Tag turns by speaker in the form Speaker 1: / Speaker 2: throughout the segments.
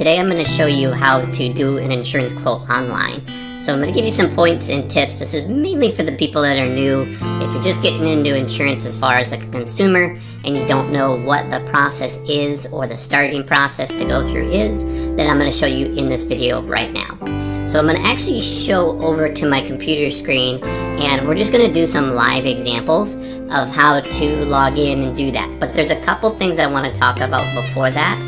Speaker 1: Today I'm going to show you how to do an insurance quote online. So I'm going to give you some points and tips. This is mainly for the people that are new. If you're just getting into insurance as far as like a consumer and you don't know what the process is or the starting process to go through is, then I'm going to show you in this video right now. So I'm going to actually show over to my computer screen and we're just going to do some live examples of how to log in and do that. But there's a couple things I want to talk about before that.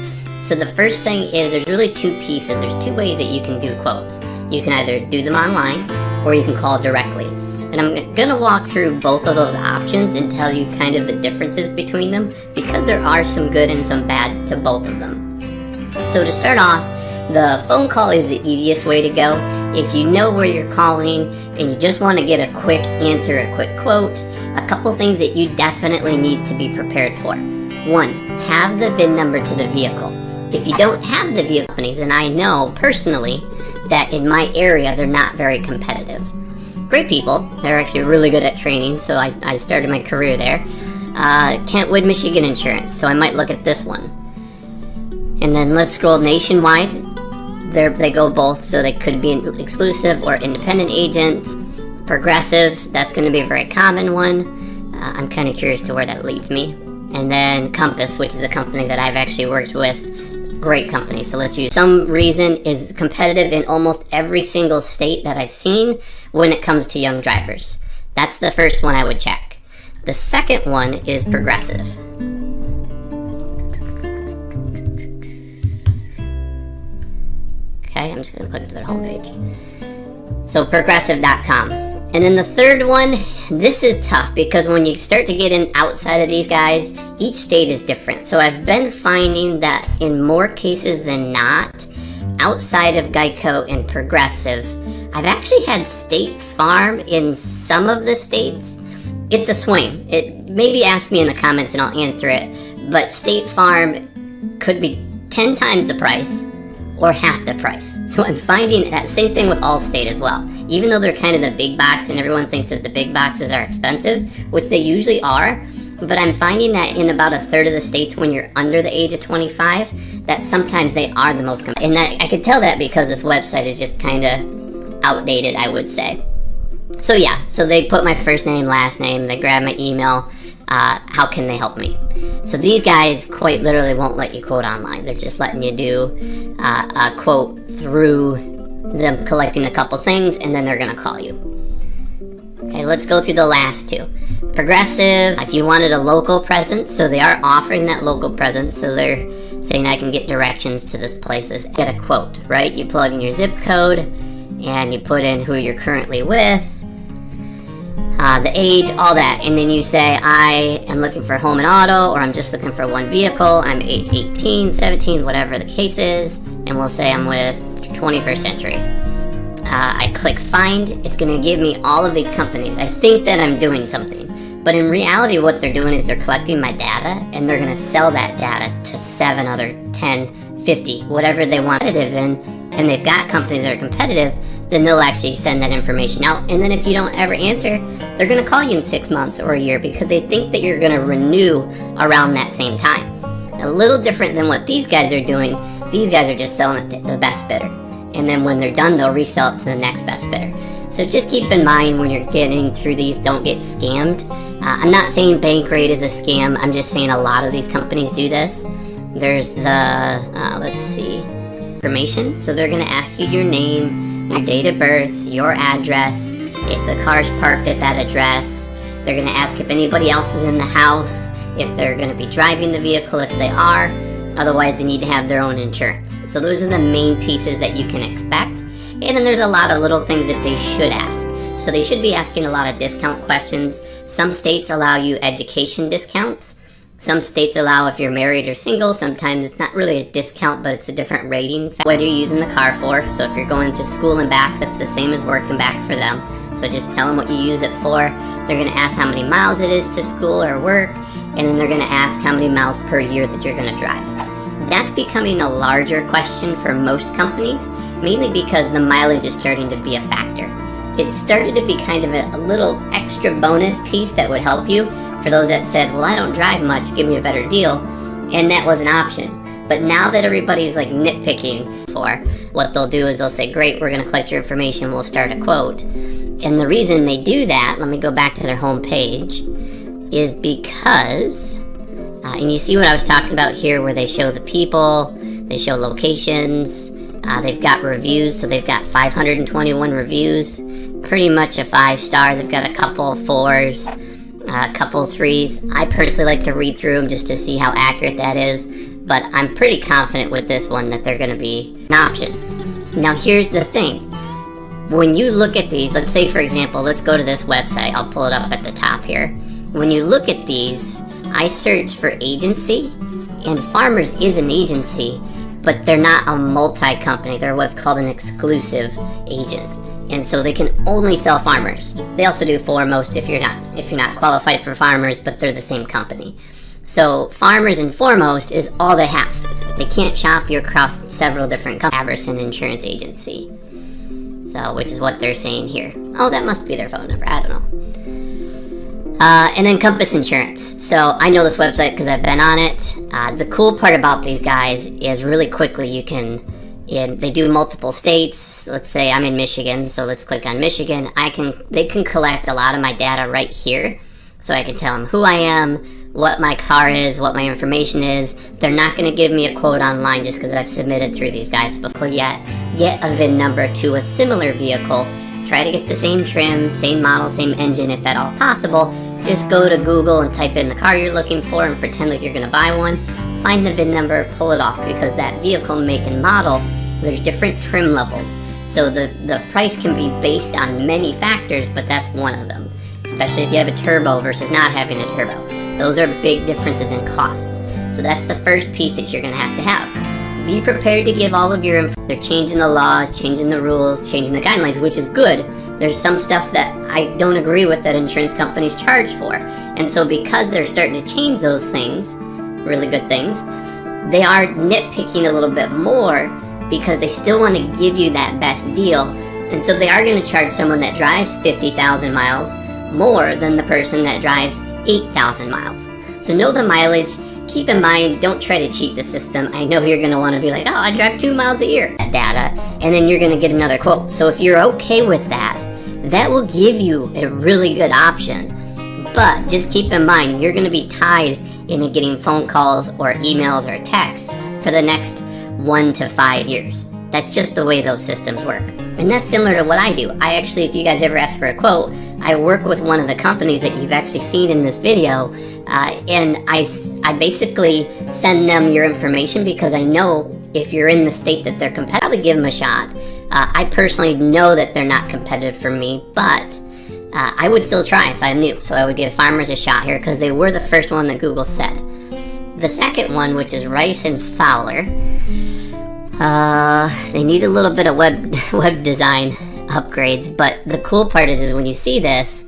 Speaker 1: So the first thing is there's really two pieces. There's two ways that you can do quotes. You can either do them online or you can call directly. And I'm going to walk through both of those options and tell you kind of the differences between them because there are some good and some bad to both of them. So to start off, the phone call is the easiest way to go. If you know where you're calling and you just want to get a quick answer, a quick quote, a couple things that you definitely need to be prepared for. One, have the VIN number to the vehicle. If you don't have the vehicle companies, and I know personally that in my area they're not very competitive. Great people, they're actually really good at training, so I started my career there. Kentwood, Michigan Insurance, so I might look at this one. And then let's scroll nationwide. They go both, so they could be an exclusive or independent agent. Progressive, that's going to be a very common one. I'm kind of curious to where that leads me. And then Compass, which is a company that I've actually worked with. Great company, so let's use. Some reason is competitive in almost every single state that I've seen when it comes to young drivers. That's the first one I would check. The second one is Progressive. Okay, I'm just going to click to their homepage. So progressive.com. And then the third one, this is tough because when you start to get in outside of these guys, each state is different. So I've been finding that in more cases than not, outside of Geico and Progressive, I've actually had State Farm in some of the states. It's a swing. Maybe ask me in the comments and I'll answer it. But State Farm could be 10 times the price or half the price. So I'm finding that same thing with Allstate as well. Even though they're kind of the big box and everyone thinks that the big boxes are expensive, which they usually are, but I'm finding that in about a third of the states when you're under the age of 25, that sometimes they are the most competitive. And I can tell that because this website is just kind of outdated, I would say. So yeah, so they put my first name, last name, they grab my email, how can they help me? So these guys quite literally won't let you quote online. They're just letting you do a quote through them collecting a couple things and then they're going to call you. Okay, let's go through the last two. Progressive, if you wanted a local presence, so they are offering that local presence, so they're saying I can get directions to this place, get a quote, right? You plug in your zip code and you put in who you're currently with, the age, all that, and then you say I am looking for home and auto, or I'm just looking for one vehicle, I'm age 18, 17, whatever the case is, and we'll say I'm with 21st Century. I click find, it's going to give me all of these companies. I think that I'm doing something, but in reality what they're doing is they're collecting my data and they're going to sell that data to 7 other 10, 50, whatever they want competitive in, and they've got companies that are competitive, then they'll actually send that information out. And then if you don't ever answer, they're going to call you in 6 months or a year because they think that you're going to renew around that same time. A little different than what these guys are doing. These guys are just selling it to the best bidder. And then when they're done, they'll resell it to the next best bidder. So just keep in mind when you're getting through these, don't get scammed. I'm not saying Bankrate is a scam. I'm just saying a lot of these companies do this. There's the, let's see, information. So they're going to ask you your name, your date of birth, your address, if the car's parked at that address. They're going to ask if anybody else is in the house, if they're going to be driving the vehicle, if they are. Otherwise, they need to have their own insurance. So those are the main pieces that you can expect. And then there's a lot of little things that they should ask. So they should be asking a lot of discount questions. Some states allow you education discounts. Some states allow if you're married or single. Sometimes it's not really a discount, but it's a different rating. What you're using the car for. So if you're going to school and back, that's the same as work and back for them. So just tell them what you use it for. They're going to ask how many miles it is to school or work. And then they're going to ask how many miles per year that you're going to drive. That's becoming a larger question for most companies, mainly because the mileage is starting to be a factor. It started to be kind of a little extra bonus piece that would help you for those that said, well, I don't drive much, give me a better deal. And that was an option. But now that everybody's like nitpicking for, what they'll do is they'll say, great, we're going to collect your information, we'll start a quote. And the reason they do that, let me go back to their home page, is because, and you see what I was talking about here where they show the people, they show locations, they've got reviews, so they've got 521 reviews, pretty much a 5-star. They've got a couple 4s, a couple 3s. I personally like to read through them just to see how accurate that is, but I'm pretty confident with this one that they're going to be an option. Now here's the thing. When you look at these, let's say for example, let's go to this website. I'll pull it up at the top here. When you look at these, I search for agency, and Farmers is an agency, but they're not a multi-company. They're what's called an exclusive agent. And so they can only sell Farmers. They also do Foremost if you're not qualified for Farmers, but they're the same company. So Farmers and Foremost is all they have. They can't shop you across several different companies. An insurance agency. So, which is what they're saying here. Oh, that must be their phone number. I don't know. And then Compass Insurance. So I know this website because I've been on it. The cool part about these guys is really quickly you can, they do multiple states. Let's say I'm in Michigan, so let's click on Michigan. They can collect a lot of my data right here. So I can tell them who I am, what my car is, what my information is. They're not going to give me a quote online just because I've submitted through these guys before yet. Get a VIN number to a similar vehicle. Try to get the same trim, same model, same engine if at all possible. Just go to Google and type in the car you're looking for and pretend like you're going to buy one. Find the VIN number, pull it off, because that vehicle make and model, there's different trim levels. So the price can be based on many factors, but that's one of them. Especially if you have a turbo versus not having a turbo. Those are big differences in costs. So that's the first piece that you're going to have. Be prepared to give all of your info. They're changing the laws, changing the rules, changing the guidelines, which is good. There's some stuff that I don't agree with that insurance companies charge for. And so because they're starting to change those things, really good things, they are nitpicking a little bit more because they still want to give you that best deal. And so they are going to charge someone that drives 50,000 miles more than the person that drives 8,000 miles. So know the mileage. Keep in mind, don't try to cheat the system. I know you're going to want to be like, oh, I drive 2 miles a year. That data, and then you're going to get another quote. So if you're okay with that, that will give you a really good option. But just keep in mind, you're going to be tied into getting phone calls or emails or texts for the next 1 to 5 years. That's just the way those systems work. And that's similar to what I do. I actually, if you guys ever ask for a quote, I work with one of the companies that you've actually seen in this video, and I basically send them your information because I know if you're in the state that they're competitive, I'll probably give them a shot. I personally know that they're not competitive for me, but I would still try if I knew. So I would give Farmers a shot here because they were the first one that Google said. The second one, which is Rice and Fowler, they need a little bit of web design upgrades, but the cool part is when you see this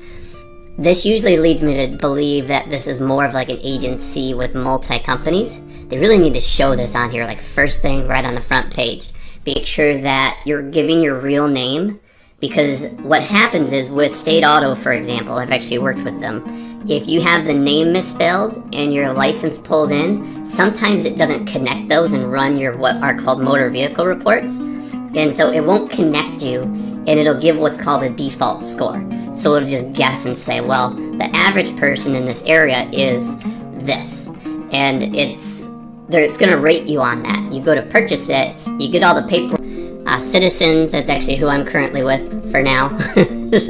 Speaker 1: usually leads me to believe that this is more of like an agency with multi-companies. They really need to show this on here, like first thing right on the front page. Make sure that you're giving your real name, because what happens is with State Auto, for example, I've actually worked with them. If you have the name misspelled and your license pulls in, sometimes it doesn't connect those and run your what are called motor vehicle reports. And so it won't connect you, and it'll give what's called a default score. So it'll just guess and say, well, the average person in this area is this. And it's going to rate you on that. You go to purchase it, you get all the paperwork. Citizens, that's actually who I'm currently with for now.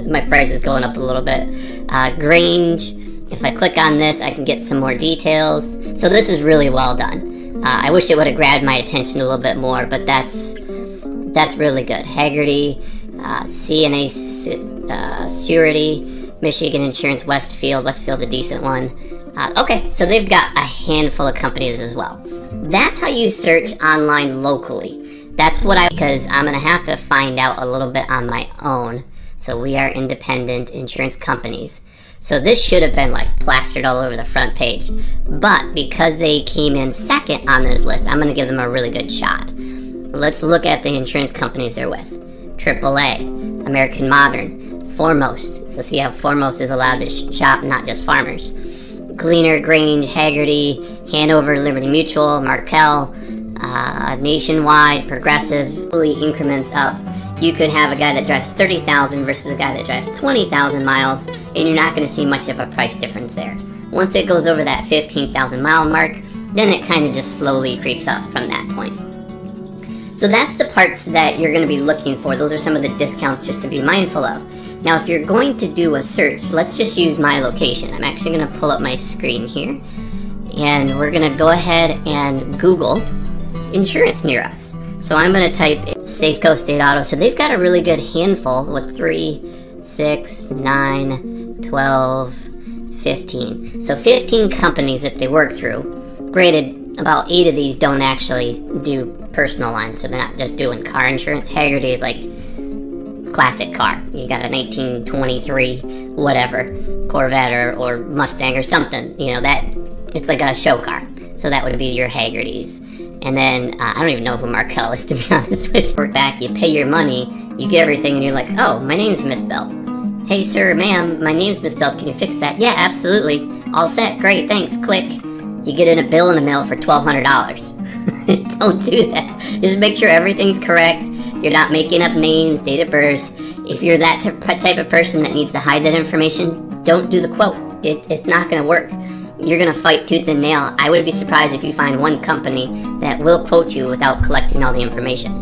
Speaker 1: My price is going up a little bit. Grange, if I click on this, I can get some more details. So this is really well done. I wish it would have grabbed my attention a little bit more, but that's really good. Haggerty, CNA Surety, Michigan Insurance, Westfield's a decent one. Okay, so they've got a handful of companies as well. That's how you search online locally. That's because I'm going to have to find out a little bit on my own. So we are independent insurance companies. So this should have been like plastered all over the front page. But because they came in second on this list, I'm going to give them a really good shot. Let's look at the insurance companies they're with. AAA, American Modern, Foremost. So see how Foremost is allowed to shop, not just Farmers. Gleaner, Grange, Haggerty, Hanover, Liberty Mutual, Markel, nationwide, progressive, fully increments up. You could have a guy that drives 30,000 versus a guy that drives 20,000 miles, and you're not going to see much of a price difference there. Once it goes over that 15,000 mile mark, then it kind of just slowly creeps up from that point. So that's the parts that you're going to be looking for. Those are some of the discounts just to be mindful of. Now, if you're going to do a search, let's just use my location. I'm actually going to pull up my screen here, and we're going to go ahead and Google insurance near us. So I'm going to type Safeco State Auto. So they've got a really good handful with 3, 6, 9, 12, 15. So 15 companies that they work through. Granted, about 8 of these don't actually do personal lines, so they're not just doing car insurance. Hagerty is like classic car. You got a 1923 whatever Corvette or Mustang or something. You know, that it's like a show car. So that would be your Hagertys. And then I don't even know who Markel is, to be honest with you. Work back, you pay your money, you get everything, and you're like, oh, my name's misspelled. Hey sir, ma'am, my name's misspelled. Can you fix that? Yeah, absolutely. All set. Great. Thanks. Click. You get in a bill in the mail for $1,200. Don't do that. Just make sure everything's correct. You're not making up names, date of birth. If you're that type of person that needs to hide that information, don't do the quote. It's not going to work. You're going to fight tooth and nail. I would be surprised if you find one company that will quote you without collecting all the information.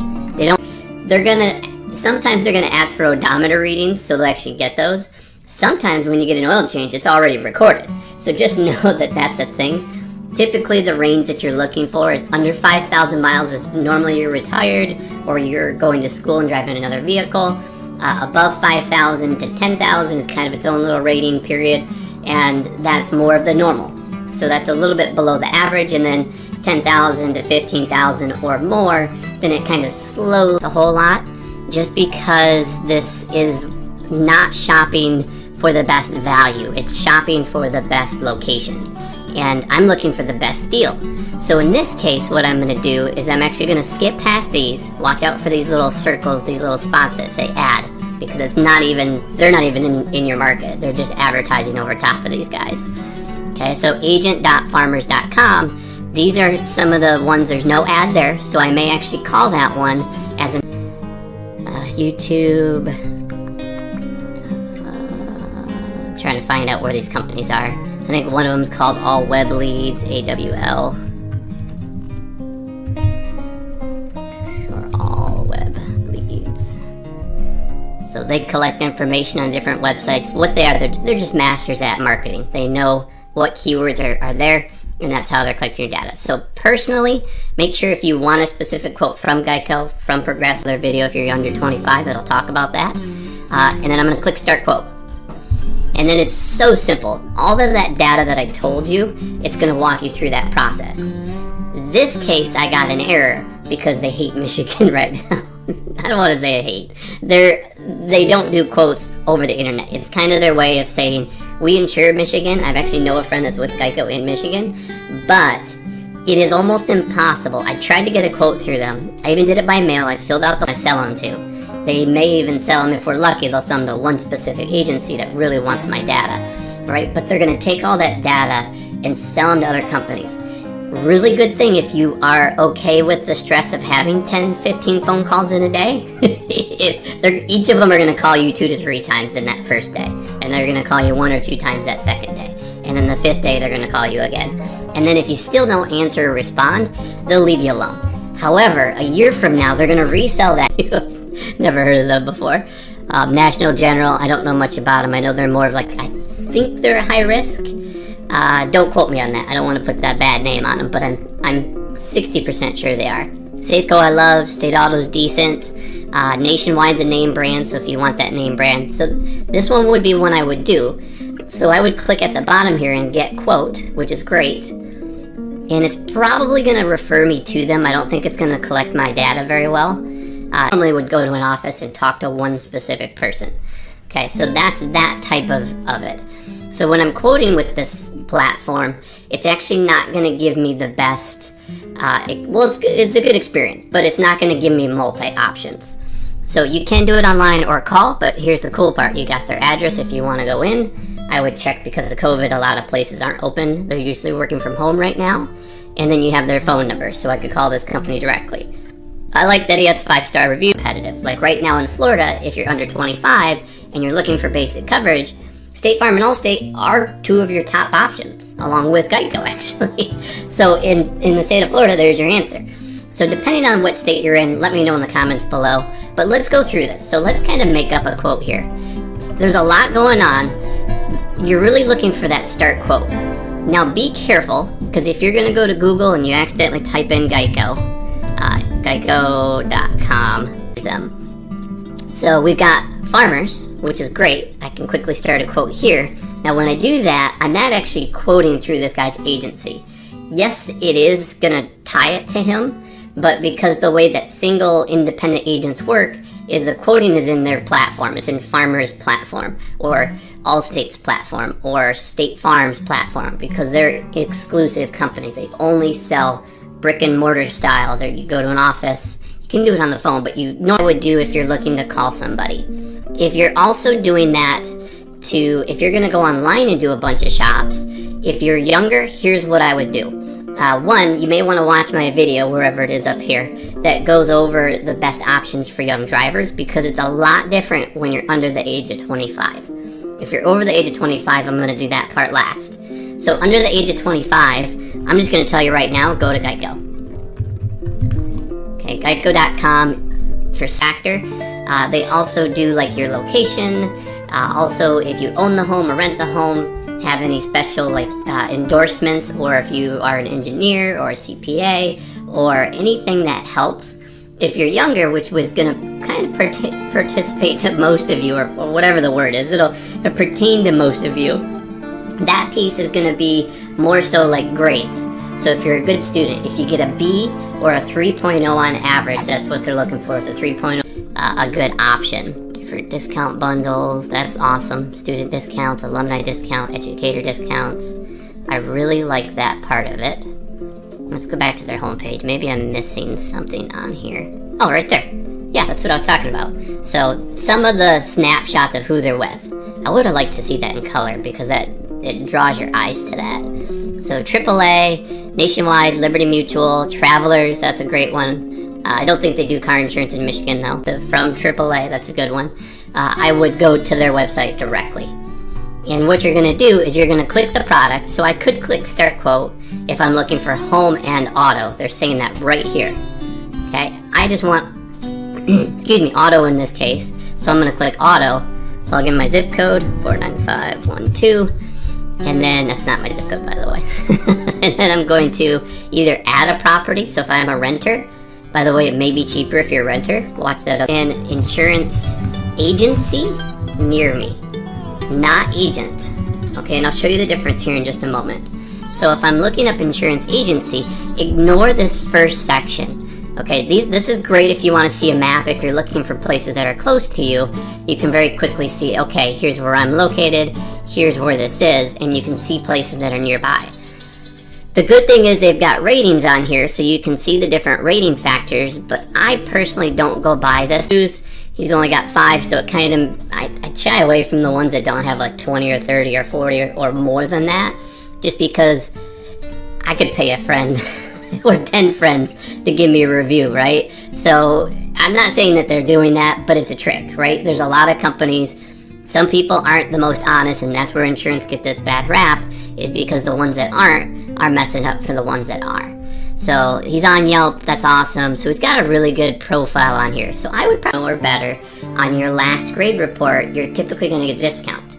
Speaker 1: Sometimes they're going to ask for odometer readings, so they'll actually get those. Sometimes when you get an oil change, it's already recorded. So just know that that's a thing. Typically, the range that you're looking for is under 5,000 miles is normally you're retired or you're going to school and driving another vehicle. Above 5,000 to 10,000 is kind of its own little rating period, and that's more of the normal. So that's a little bit below the average, and then 10,000 to 15,000 or more, then it kind of slows a whole lot, just because this is not shopping for the best value. It's shopping for the best location. And I'm looking for the best deal. So in this case, what I'm going to do is I'm actually going to skip past these. Watch out for these little circles, these little spots that say ad, because they're not even in your market. They're just advertising over top of these guys. Okay, so agent.farmers.com, these are some of the ones, there's no ad there, so I may actually call that one as a YouTube. Trying to find out where these companies are. I think one of them is called All Web Leads, AWL. Or All Web Leads. So they collect information on different websites. What they are, they're just masters at marketing. They know what keywords are there, and that's how they're collecting your data. So personally, make sure if you want a specific quote from Geico, from Progressive, their video if you're under 25, it'll talk about that. And then I'm going to click Start Quote. And then it's so simple. All of that data that I told you, it's going to walk you through that process. This case, I got an error because they hate Michigan right now. I don't want to say I hate. They don't do quotes over the internet. It's kind of their way of saying, we insure Michigan. I've actually know a friend that's with Geico in Michigan. But it is almost impossible. I tried to get a quote through them. I even did it by mail. I filled out the I sell them to. They may even sell them, if we're lucky, they'll sell them to one specific agency that really wants my data, right? But they're going to take all that data and sell them to other companies. Really good thing if you are okay with the stress of having 10, 15 phone calls in a day. Each of them are going to call you 2 to 3 times in that first day. And they're going to call you 1 or 2 times that second day. And then the 5th day, they're going to call you again. And then if you still don't answer or respond, they'll leave you alone. However, a year from now, they're going to resell that. Never heard of them before. National General, I don't know much about them. I know they're more of like, I think they're high risk. Don't quote me on that. I don't want to put that bad name on them, but I'm 60% sure they are. Safeco I love. State Auto's decent. Nationwide's a name brand, so if you want that name brand. So this one would be one I would do. So I would click at the bottom here and get quote, which is great. And it's probably going to refer me to them. I don't think it's going to collect my data very well. I normally would go to an office and talk to one specific person. Okay, so that's that type of it. So when I'm quoting with this platform, it's actually not going to give me the best, it's a good experience, but it's not going to give me multi-options. So you can do it online or call, but here's the cool part. You got their address if you want to go in. I would check because of COVID, a lot of places aren't open. They're usually working from home right now. and then you have their phone number, so I could call this company directly. I like that he has 5-star review. Competitive. Like right now in Florida, if you're under 25 and you're looking for basic coverage, State Farm and Allstate are 2 of your top options, along with Geico, actually. So in the state of Florida, there's your answer. So depending on what state you're in, let me know in the comments below. But let's go through this. So let's kind of make up a quote here. There's a lot going on. You're really looking for that start quote. Now be careful, because if you're going to go to Google and you accidentally type in Geico, Geico.com is them. So we've got farmers, which is great. I can quickly start a quote here. Now when I do that, I'm not actually quoting through this guy's agency. Yes, it is going to tie it to him, but because the way that single independent agents work is the quoting is in their platform. It's in Farmers' platform, or Allstate's platform, or State Farm's platform, because they're exclusive companies. They only sell brick and mortar style. There, you go to an office. You can do it on the phone, but you know what I would do if you're looking to call somebody. If you're also doing that if you're going to go online and do a bunch of shops, if you're younger, here's what I would do. One, you may want to watch my video, wherever it is up here, that goes over the best options for young drivers, because it's a lot different when you're under the age of 25. If you're over the age of 25, I'm going to do that part last. So under the age of 25, I'm just going to tell you right now, go to Geico. Okay, Geico.com for factor. They also do like your location. Also, if you own the home or rent the home, have any special like endorsements, or if you are an engineer or a CPA or anything that helps. If you're younger, which was going to kind of participate to most of you, or whatever the word is, it'll pertain to most of you. That piece is going to be more so like grades. So if you're a good student, if you get a B or a 3.0 on average, that's what they're looking for, is a 3.0, a good option. For discount bundles, that's awesome. Student discounts, alumni discount, educator discounts. I really like that part of it. Let's go back to their homepage. Maybe I'm missing something on here. Oh, right there. Yeah, that's what I was talking about. So some of the snapshots of who they're with. I would have liked to see that in color, because it draws your eyes to that. So AAA, Nationwide, Liberty Mutual, Travelers, that's a great one. I don't think they do car insurance in Michigan, though. From AAA, that's a good one. I would go to their website directly. And what you're going to do is you're going to click the product. So I could click Start Quote if I'm looking for home and auto. They're saying that right here. Okay, I just want, excuse me, auto in this case. So I'm going to click Auto, plug in my zip code, 49512. And then, that's not my zip code, by the way. And then I'm going to either add a property. So if I'm a renter, by the way, it may be cheaper if you're a renter. Watch that up. And insurance agency near me, not agent. Okay, and I'll show you the difference here in just a moment. So if I'm looking up insurance agency, ignore this first section. Okay, this is great if you want to see a map. If you're looking for places that are close to you, you can very quickly see, okay, here's where I'm located, here's where this is, and you can see places that are nearby. The good thing is they've got ratings on here, so you can see the different rating factors, but I personally don't go by this. He's only got 5, so it kind of, I shy away from the ones that don't have like 20 or 30 or 40 or more than that, just because I could pay a friend or 10 friends to give me a review, right? So I'm not saying that they're doing that, but it's a trick, right? There's a lot of companies. Some people aren't the most honest, and that's where insurance gets its bad rap, is because the ones that aren't are messing up for the ones that are. So he's on Yelp, that's awesome. So he's got a really good profile on here. So I would probably, or better, on your last grade report, you're typically going to get a discount.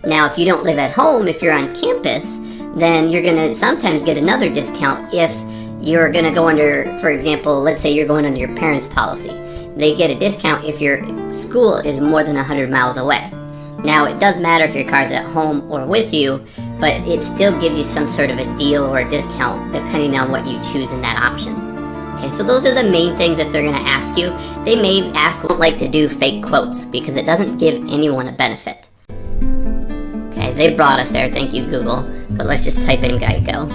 Speaker 1: Now, if you don't live at home, if you're on campus, then you're going to sometimes get another discount if you're going to go under, for example, let's say you're going under your parents' policy. They get a discount if your school is more than 100 miles away. Now, it does matter if your car's at home or with you, but it still gives you some sort of a deal or a discount depending on what you choose in that option. Okay, so those are the main things that they're going to ask you. They may ask, won't like to do fake quotes because it doesn't give anyone a benefit. Okay, they brought us there, thank you Google, but let's just type in Geico.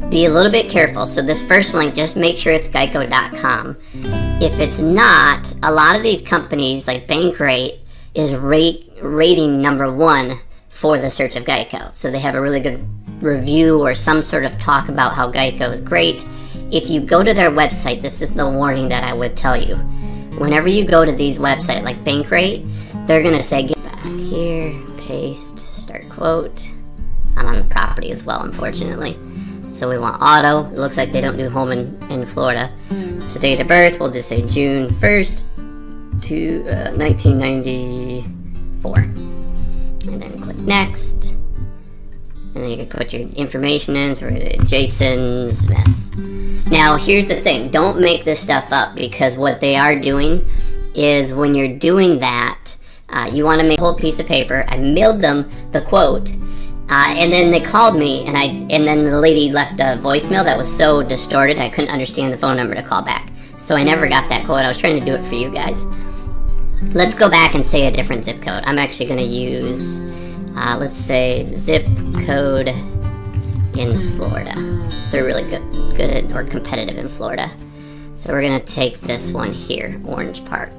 Speaker 1: Be a little bit careful. So this first link, just make sure it's geico.com. If it's not, a lot of these companies like Bankrate is rating number 1 for the search of Geico. So they have a really good review or some sort of talk about how Geico is great, if you go to their website, this is the warning that I would tell you. Whenever you go to these websites like Bankrate, they're going to say, get back here, paste, start quote. I'm on the property as well, unfortunately. So we want auto. It looks like they don't do home in Florida. So date of birth, we'll just say June 1st to 1994. And then click next. And then you can put your information in. So we're going to Jason Smith. Now, here's the thing. Don't make this stuff up, because what they are doing is when you're doing that, you want to make a whole piece of paper. I mailed them the quote, and then they called me, and then the lady left a voicemail that was so distorted I couldn't understand the phone number to call back. So I never got that quote. I was trying to do it for you guys. Let's go back and say a different zip code. I'm actually going to use, let's say, zip code in Florida. They're really good at, or competitive in Florida. So we're going to take this one here, Orange Park.